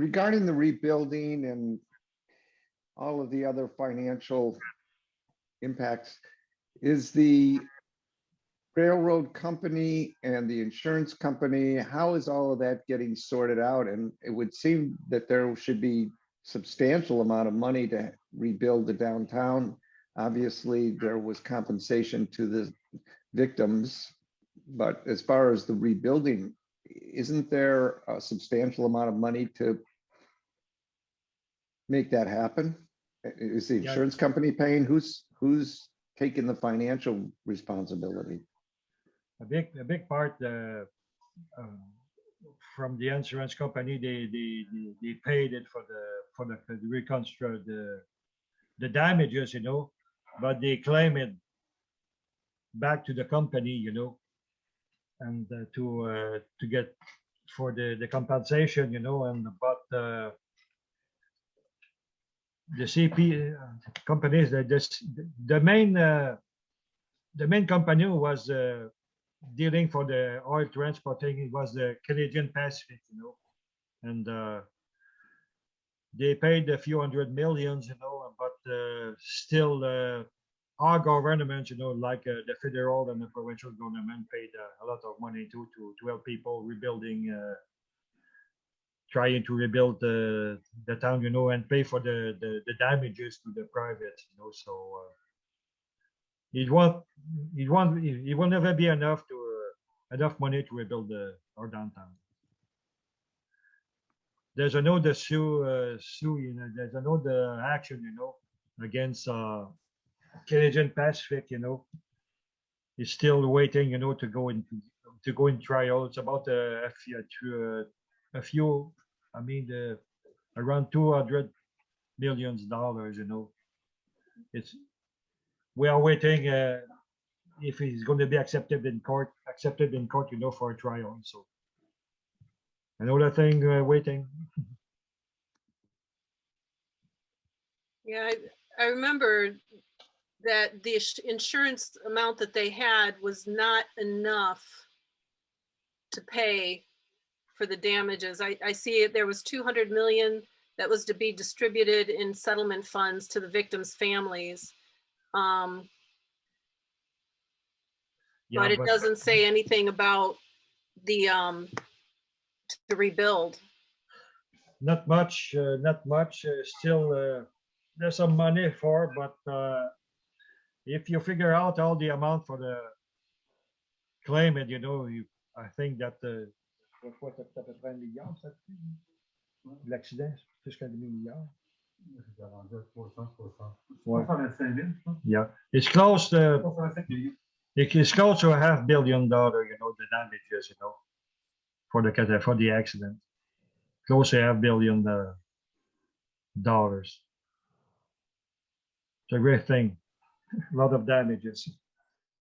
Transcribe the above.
regarding the rebuilding and all of the other financial impacts, is the railroad company and the insurance company, how is all of that getting sorted out? And it would seem that there should be substantial amount of money to rebuild the downtown. Obviously, there was compensation to the victims, but as far as the rebuilding, isn't there a substantial amount of money to make that happen? Is the insurance company paying? Who's taking the financial responsibility? A big part from the insurance company. They paid it for the reconstruct the damages, you know, but they claim it back to the company, you know, and to get for the compensation, you know, and but the CP companies, the main company who was dealing for the oil transporting, it was the Canadian Pacific, you know, and they paid a few $100 million, you know, but still our government, you know, like the federal and the provincial government paid a lot of money to help people rebuilding, trying to rebuild the town, you know, and pay for the damages to the private, you know. So it will never be enough money to rebuild our downtown. There's another sue, you know, there's another action, you know, against Canadian Pacific, you know. It's still waiting, you know, to go in trial. It's about a few, I mean, around $200 million, you know. We are waiting if it's going to be accepted in court, you know, for a trial. So another thing waiting. Yeah, I remember that the insurance amount that they had was not enough to pay for the damages. I see it, there was 200 million that was to be distributed in settlement funds to the victims' families. Yeah, but it doesn't say anything about the to rebuild. Not much. Still, there's some money for, but if you figure out all the amount for the claimant, you know, I think that l'accident, jusqu'à 2 milliards. Yeah, it's close to. It's close to $500 million, you know, the damages, you know, for the accident. Close to $500 million. It's a great thing. A lot of damages.